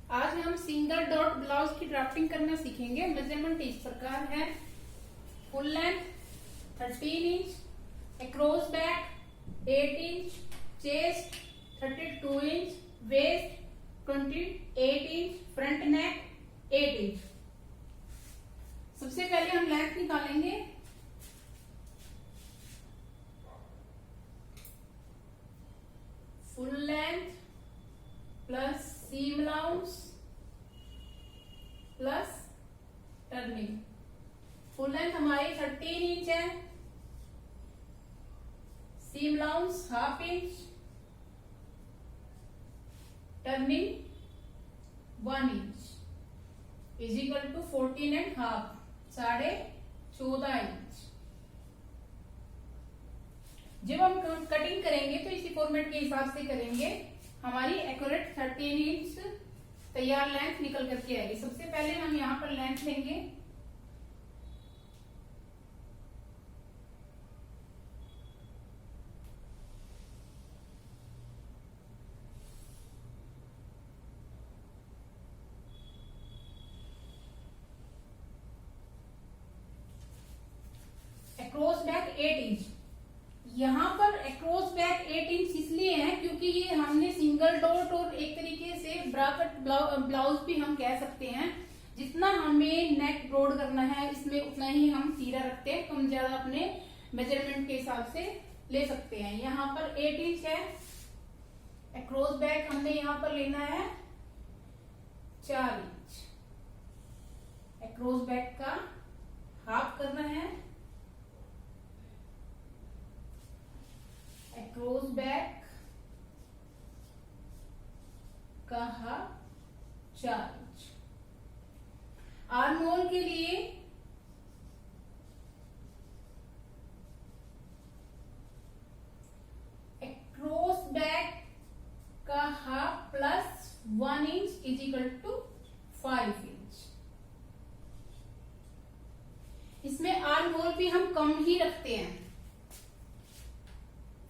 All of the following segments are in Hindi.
आज हम सिंगल डॉट ब्लाउज की ड्राफ्टिंग करना सीखेंगे। मेजरमेंट इस प्रकार है। Full length 13 inch, across back 8 inch, chest 32 inch, waist 28 inch, front neck 8 inch. सबसे पहले हम लेंथ निकालेंगे। Full length plus seam allowance plus turning. Full length हमारी 13 इंच है, seam allowance half inch, turning 1 inch is equal to 14 and half, 14.5 inch. जब हम कटिंग करेंगे तो इसी फॉर्मेट के हिसाब से करेंगे। हमारी एक्यूरेट 13 इंच तैयार लेंथ निकल करके आएगी। सबसे पहले हम यहाँ पर लेंथ लेंगे। Across back 8 inch. यहाँ पर अक्रॉस बैक 8 इंच इसलिए है क्योंकि ये हमने सिंगल डॉट और एक तरीके से ब्राकेट ब्लाउज भी हम कह सकते हैं। जितना हमें नेक ब्रॉड करना है इसमें उतना ही हम तीरा रखते हैं, कम ज्यादा अपने मेजरमेंट के हिसाब से ले सकते हैं। यहाँ पर 8 इंच है। अक्रॉस बैक हमने यहाँ पर लेना है 4 इंच। अक्रॉस बैक का हाफ करना है। अक्रॉस बैक का हाफ 4 इंच। आर्म होल के लिए अक्रॉस बैक का half plus 1 inch is equal to 5 inch. इसमें आर्म होल भी हम कम ही रखते हैं।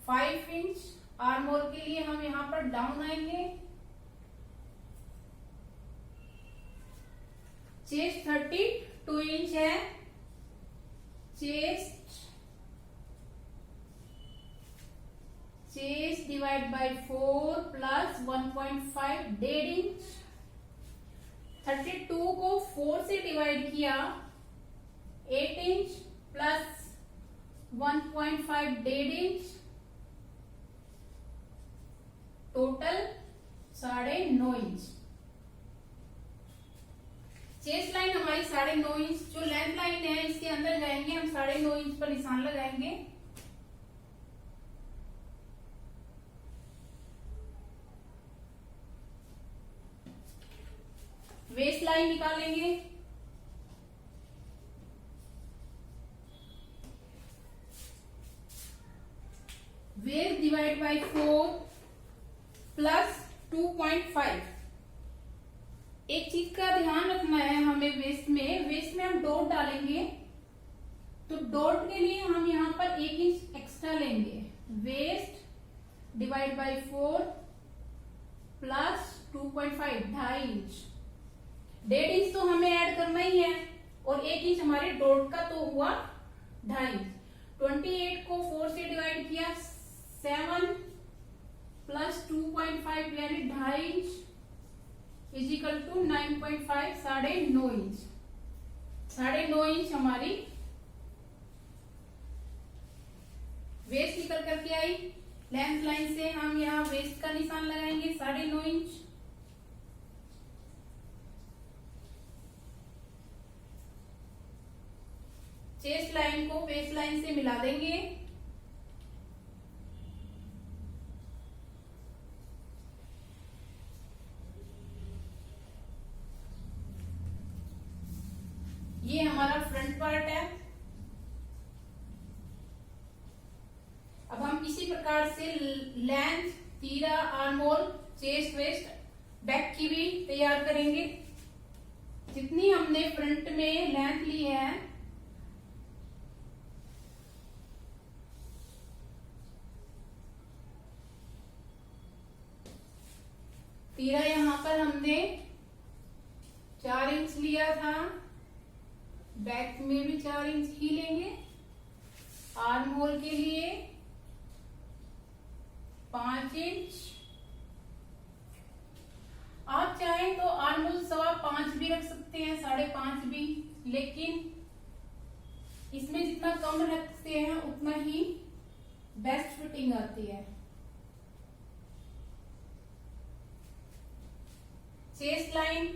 5 इंच आर्म होल के लिए हम यहां पर डाउन आएंगे। चेस्ट 32 इंच है। Chest divide by 4 plus 1.5 1.5 inch. 32 को 4 से डिवाइड किया 8 inch plus 1.5 1.5 inch, total 9.5 inch. Chest line हमारी 9.5 इंच। जो लेंथ लाइन है इसके अंदर जाएंगे हम 9.5 इंच पर निशान लगाएंगे। वेस्ट लाइन निकालेंगे। Waist divide by 4 plus 2.5। एक चीज का ध्यान रखना है हमें, वेस्ट में हम डॉट डालेंगे तो डॉट के लिए हम यहाँ पर 1 इंच एक्स्ट्रा लेंगे। Waist divide by 4 plus 2.5 2.5 inch. 1.5 inch तो हमें ऐड करना ही है और 1 इंच हमारे डॉट का तो हुआ 2.5 इंच। 28 को 4 से डिवाइड किया 7 प्लस 2.5 यानी 2.5 inch is equal to 9.5 9.5 inch. 9.5 inch हमारी वेस्ट निकल करके आई। लेंथ लाइन से हम यहाँ वेस्ट का निशान लगाएंगे 9.5 इंच। चेस्ट लाइन को वेस्ट लाइन से मिला देंगे। ये हमारा फ्रंट पार्ट है। अब हम इसी प्रकार से लेंथ, तीरा, arm hole, chest, waist, back की भी तैयार करेंगे। जितनी हमने फ्रंट में लेंथ ली है तीरा यहाँ पर हमने 4 इंच लिया था, बैक में भी 4 इंच ही लेंगे। आर्म होल के लिए 5 इंच। आप चाहें तो आर्म होल 5.25 भी रख सकते हैं, 5.5 भी, लेकिन इसमें जितना कम रखते हैं उतना ही बेस्ट फिटिंग आती है। चेस्ट लाइन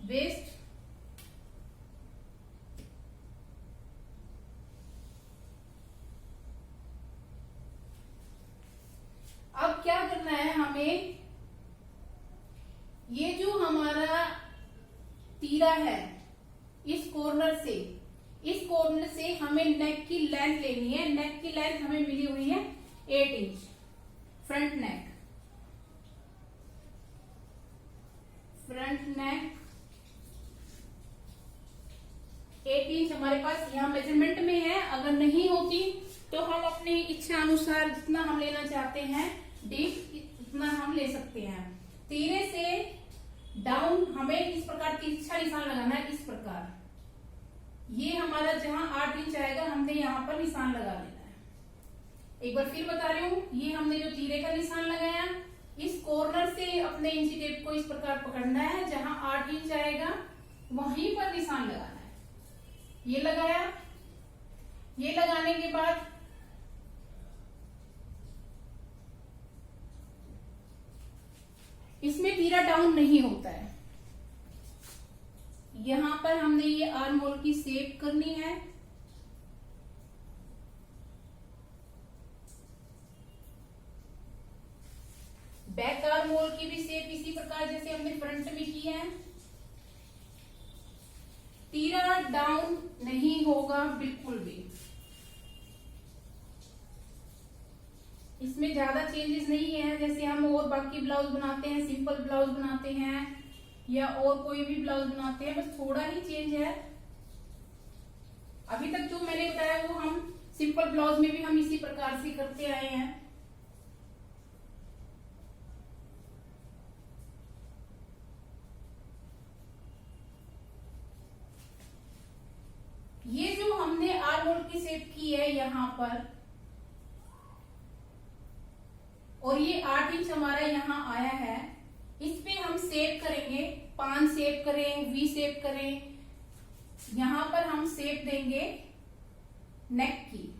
वेस्ट अब क्या करना है हमें, ये जो हमारा तीरा है इस कॉर्नर से हमें नेक की लेंथ लेनी है। नेक की लेंथ हमें मिली हुई है 8 इंच। फ्रंट नेक 8 इंच हमारे पास यहाँ मेजरमेंट में है। अगर नहीं होती तो हम अपनी इच्छा अनुसार जितना हम लेना चाहते हैं डीप उतना हम ले सकते हैं। तीरे से डाउन हमें इस प्रकार तिरछा निशान लगाना है, इस प्रकार। ये हमारा जहां 8 इंच आएगा हमने यहाँ पर निशान लगा देना है। एक बार फिर बता रही हूँ, ये हमने जो तीरे का निशान लगाया, इस कॉर्नर से अपने इंची टेप को इस प्रकार पकड़ना है, जहां 8 इंच आएगा वहीं पर निशान लगाना है। ये लगाया, ये लगाने के बाद इसमें तीरा डाउन नहीं होता है। यहां पर हमने ये आर्म होल की शेप करनी है। बैक आर्म होल की भी शेप इसी प्रकार जैसे हमने फ्रंट में की है। तीरा डाउन नहीं होगा बिल्कुल भी। इसमें ज्यादा चेंजेस नहीं है, जैसे हम और बाकी ब्लाउज बनाते हैं, सिंपल ब्लाउज बनाते हैं या और कोई भी ब्लाउज बनाते हैं, बस थोड़ा ही चेंज है। अभी तक जो मैंने बताया वो हम सिंपल ब्लाउज में भी हम इसी प्रकार से करते आए हैं। ये जो हमने आर्म होल की शेप की है यहाँ पर, और ये 8 इंच हमारा यहाँ आया है, इस पे हम शेप करेंगे। पान शेप करें, वी शेप करें, यहां पर हम शेप देंगे नेक की।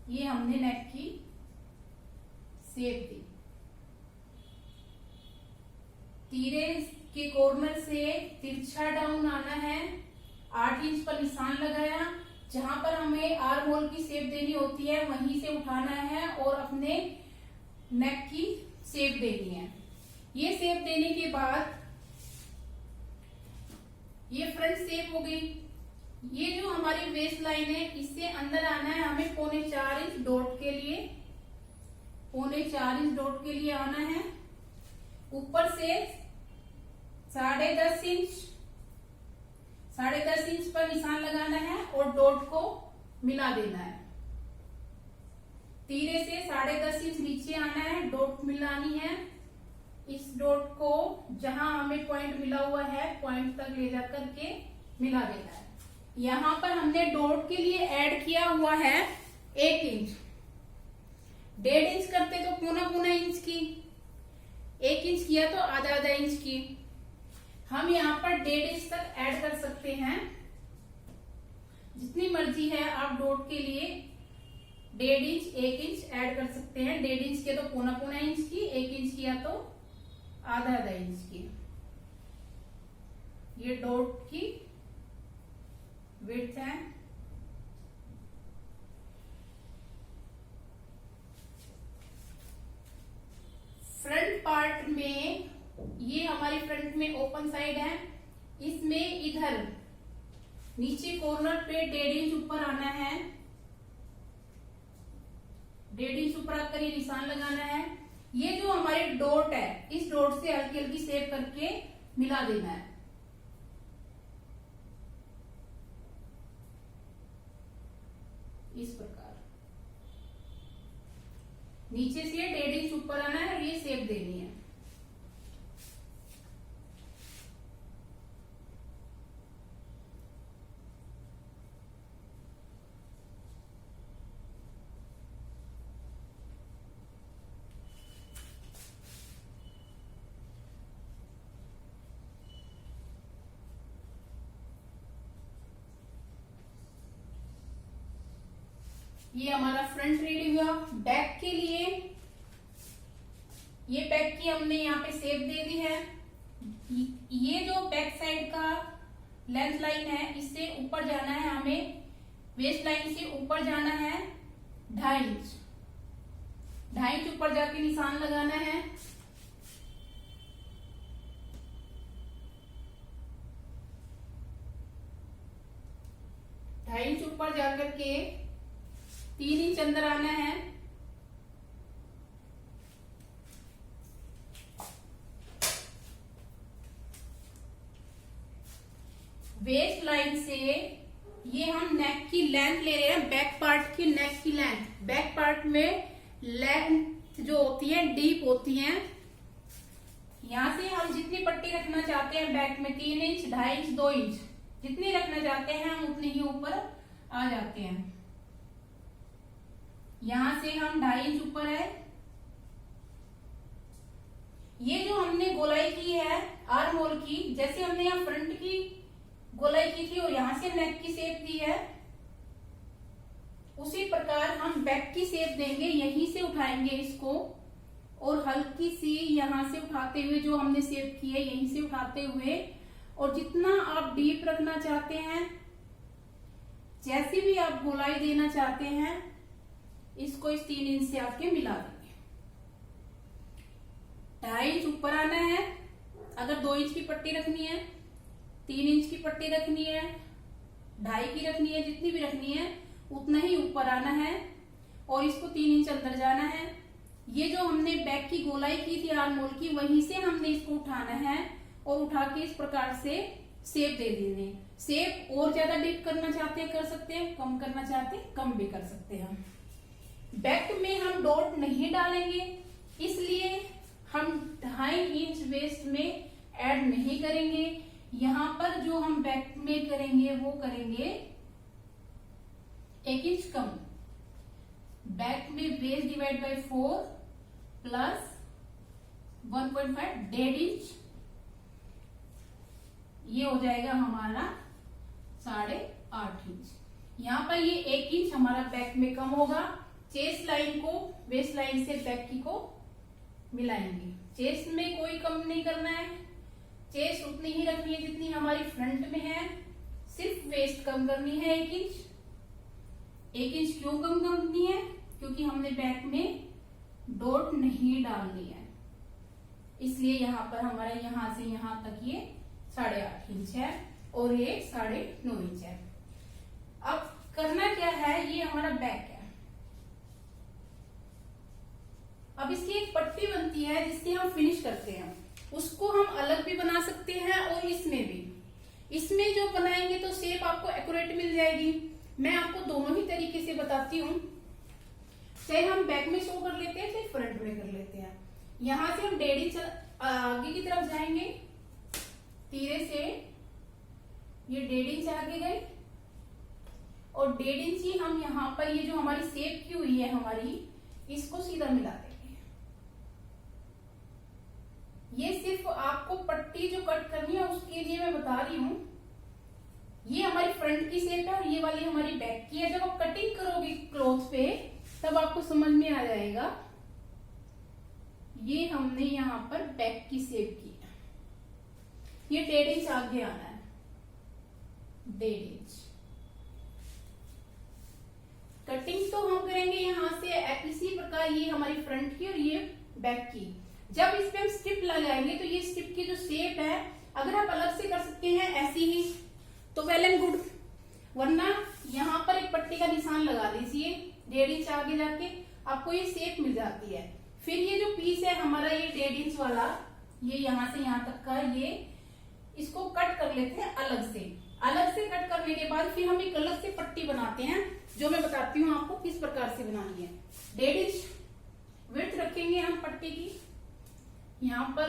ये हमने नेक की शेप दी। तीरे के कॉर्नर से तिरछा डाउन आना है, 8 इंच पर निशान लगाया। जहां पर हमें आर्म होल की शेप देनी होती है वहीं से उठाना है और अपने नेक की शेप देनी है। ये शेप देने के बाद ये फ्रंट शेप हो गई। ये जो हमारी वेस्ट लाइन है इससे अंदर आना है हमें 4.25 इंच डॉट के लिए, 4.25 इंच डॉट के लिए आना है। ऊपर से 10.5 इंच, 10.5 इंच पर निशान लगाना है और डॉट को मिला देना है। तीरे से 10.5 इंच नीचे आना है, डॉट मिलानी है। इस डॉट को जहां हमें पॉइंट मिला हुआ है पॉइंट तक ले जाकर के मिला देना है। यहां पर हमने डॉट के लिए ऐड किया हुआ है 1 इंच। 1.5 इंच करते तो 0.25 इंच की, 1 इंच किया तो आधा इंच की। हम यहाँ पर 1.5 इंच तक ऐड कर सकते हैं, जितनी मर्जी है आप डॉट के लिए 1.5 इंच 1 इंच ऐड कर सकते हैं। 1.5 इंच किया तो 0.25 इंच की, 1 इंच किया तो आधा इंच की। ये डॉट की विड्थ है। फ्रंट पार्ट में, ये हमारी फ्रंट में ओपन साइड है, इसमें इधर नीचे कॉर्नर पे 1.5 इंच ऊपर आना है। 1.5 इंच ऊपर आकर ये निशान लगाना है। ये जो हमारी डॉट है इस डॉट से हल्की हल्की शेप करके मिला देना है। इस प्रकार नीचे से 1.5 इंच ऊपर आना है और ये शेप देनी है। ये हमारा फ्रंट रेडी हुआ। बैक के लिए ये बैक की हमने यहाँ पे शेप दे दी है। ये जो बैक साइड का लेंथ लाइन है इससे ऊपर जाना है हमें, वेस्ट लाइन से ऊपर जाना है 2.5 इंच। 2.5 इंच ऊपर जाके निशान लगाना है। ढाई इंच ऊपर जाकर के 3 इंच अंदर आना है। वेस्ट लाइन से ये हम नेक की लेंथ ले रहे हैं, बैक पार्ट की नेक की लेंथ। बैक पार्ट में लेंथ जो होती है डीप होती है। यहां से हम जितनी पट्टी रखना चाहते हैं बैक में 3 इंच 2.5 इंच 2 इंच जितनी रखना चाहते हैं हम उतनी ही ऊपर आ जाते हैं। यहां से हम 2.5 इंच ऊपर है। ये जो हमने गोलाई की है आर्म होल की, जैसे हमने यहाँ फ्रंट की गोलाई की थी और यहां से नेक की शेप दी है, उसी प्रकार हम बैक की शेप देंगे। यहीं से उठाएंगे इसको और हल्की सी यहां से उठाते हुए जो हमने शेप की है यहीं से उठाते हुए, और जितना आप डीप रखना चाहते हैं, जैसी भी आप गोलाई देना चाहते हैं, इसको इस 3 इंच से आके मिला देंगे। 2.5 इंच ऊपर आना है। अगर 2 इंच की पट्टी रखनी है, 3 इंच की पट्टी रखनी है, 2.5 की रखनी है, जितनी भी रखनी है उतना ही ऊपर आना है और इसको 3 इंच अंदर जाना है। ये जो हमने बैक की गोलाई की थी आर्म होल की, वहीं से हमने इसको उठाना है और उठा के इस प्रकार से शेप दे देने। शेप और ज्यादा डीप करना चाहते हैं कर सकते हैं, कम करना चाहते हैं कम भी कर सकते हैं। बैक में हम डॉट नहीं डालेंगे, इसलिए हम 2.5 इंच वेस्ट में ऐड नहीं करेंगे। यहां पर जो हम बैक में करेंगे वो करेंगे 1 इंच कम। बैक में waist divide by 4 plus 1.5 1.5 inch, ये हो जाएगा हमारा 8.5 इंच। यहाँ पर ये 1 इंच हमारा बैक में कम होगा। चेस्ट लाइन को वेस्ट लाइन से बैक की को मिलाएंगे। चेस्ट में कोई कम नहीं करना है, चेस्ट उतनी ही रखनी है जितनी हमारी फ्रंट में है, सिर्फ वेस्ट कम करनी है 1 इंच। 1 इंच क्यों कम करनी है? क्योंकि हमने बैक में डॉट नहीं डालनी है, इसलिए यहाँ पर हमारा यहाँ से यहाँ तक ये 8.5 इंच है और ये 9.5 इंच है। अब करना क्या है, ये हमारा बैक है। अब इसकी एक पट्टी बनती है जिससे हम फिनिश करते हैं, उसको हम अलग भी बना सकते हैं और इसमें भी। इसमें जो बनाएंगे तो शेप आपको एक्यूरेट मिल जाएगी। मैं आपको दोनों ही तरीके से बताती हूँ, चाहे हम बैक में शो कर लेते हैं चाहे फ्रंट में कर लेते हैं। यहां से हम 1.5 इंच आगे की तरफ जाएंगे, धीरे से ये 1.5 इंच आगे गए और 1.5 इंच ही हम यहाँ पर ये जो हमारी शेप की हुई है हमारी, इसको सीधा मिला देंगे। ये सिर्फ आपको पट्टी जो कट करनी है उसके लिए मैं बता रही हूँ। ये हमारी फ्रंट की शेप है और ये वाली हमारी बैक की है। जब आप कटिंग करोगे क्लॉथ पे तब आपको समझ में आ जाएगा। ये हमने यहाँ पर बैक की शेप की है, ये 1.5 इंच आगे आना है, 1.5 इंच। कटिंग तो हम करेंगे यहाँ से इसी प्रकार, ये हमारी फ्रंट की और ये बैक की। जब इस पे हम स्ट्रिप लगाएंगे तो ये स्ट्रिप की जो शेप है, अगर आप अलग से कर सकते हैं ऐसी ही तो वेल एंड गुड, वरना यहाँ पर एक पट्टी का निशान लगा दीजिए 1.5 इंच आगे जाके, आपको ये शेप मिल जाती है। फिर ये जो पीस है हमारा ये 1.5 इंच वाला, ये यहाँ से यहाँ तक का, ये इसको कट कर लेते हैं अलग से। अलग से कट करने के बाद फिर हम एक अलग से पट्टी बनाते हैं जो मैं बताती हूँ आपको किस प्रकार से बनानी है। 1.5 इंच विड्थ रखेंगे हम पट्टी की। यहाँ पर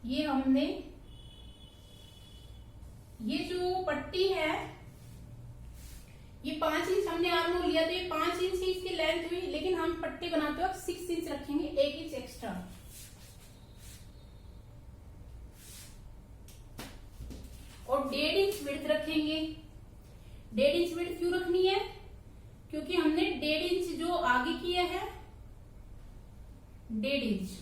ये हमने ये जो पट्टी है ये 5 इंच हमने आर्म होल लिया, तो ये 5 इंच ही इसकी लेंथ हुई, लेकिन हम पट्टी बनाते वक्त 6 इंच रखेंगे, 1 इंच एक्स्ट्रा। और 1.5 इंच विड्थ रखेंगे। 1.5 इंच विड्थ क्यों रखनी है? क्योंकि हमने 1.5 इंच जो आगे किया है 1.5 इंच,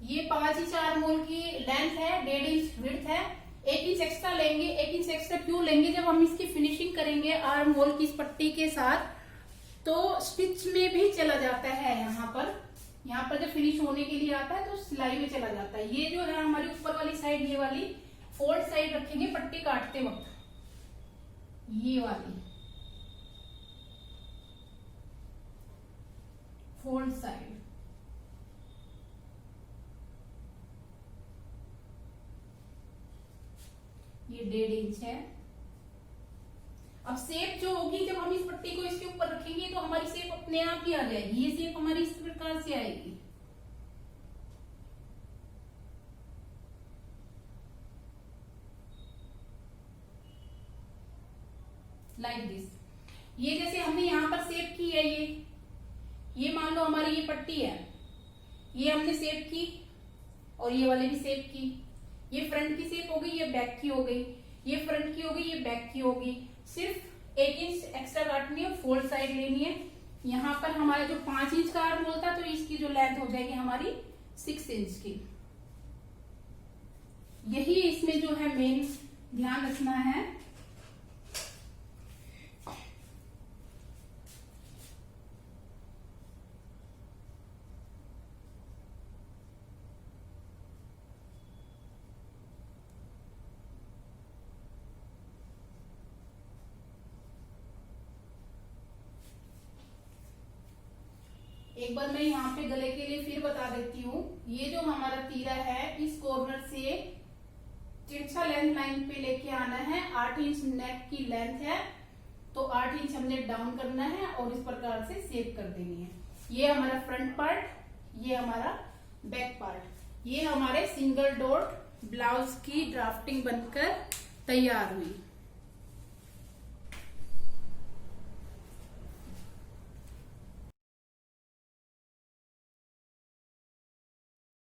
ये 5 इंच आर्म होल की लेंथ है, 1.5 इंच विड्थ है। 1 इंच एक्स्ट्रा लेंगे। 1 इंच एक्स्ट्रा क्यों लेंगे? जब हम इसकी फिनिशिंग करेंगे आर्म होल की इस पट्टी के साथ, तो स्टिच में भी चला जाता है। यहाँ पर जब फिनिश होने के लिए आता है तो सिलाई में चला जाता है। ये जो है हमारी ऊपर वाली साइड, ये वाली फोल्ड साइड रखेंगे पट्टी काटते वक्त, ये वाली फोल्ड साइड। ये 1.5 इंच है। अब शेप जो होगी, जब हम इस पट्टी को इसके ऊपर रखेंगे तो हमारी शेप अपने आप ही आ जाएगी। ये शेप हमारी इस प्रकार से आएगी, लाइक दिस। ये जैसे हमने यहाँ पर शेप की है, ये मान लो हमारी ये पट्टी है, ये हमने शेप की और ये वाले भी शेप की। ये फ्रंट की शेप हो गई, ये बैक की हो गई, ये फ्रंट की हो गई, ये बैक की होगी। सिर्फ 1 इंच एक्स्ट्रा काटनी है, फोल्ड साइड लेनी है। यहाँ पर हमारा जो 5 इंच का आर्म होता है, तो इसकी जो लेंथ हो जाएगी हमारी 6 इंच की। यही इसमें जो है मेन ध्यान रखना है। एक बार मैं यहाँ पे गले के लिए फिर बता देती हूँ। ये जो हमारा तीरा है, इस कॉर्नर से तिरछा लेंथ लाइन पे लेके आना है। 8 इंच नेक की लेंथ है, तो 8 इंच हमने डाउन करना है और इस प्रकार से शेप कर देनी है। ये हमारा फ्रंट पार्ट, ये हमारा बैक पार्ट। ये हमारे सिंगल डॉट ब्लाउज की ड्राफ्टिंग बनकर तैयार हुई।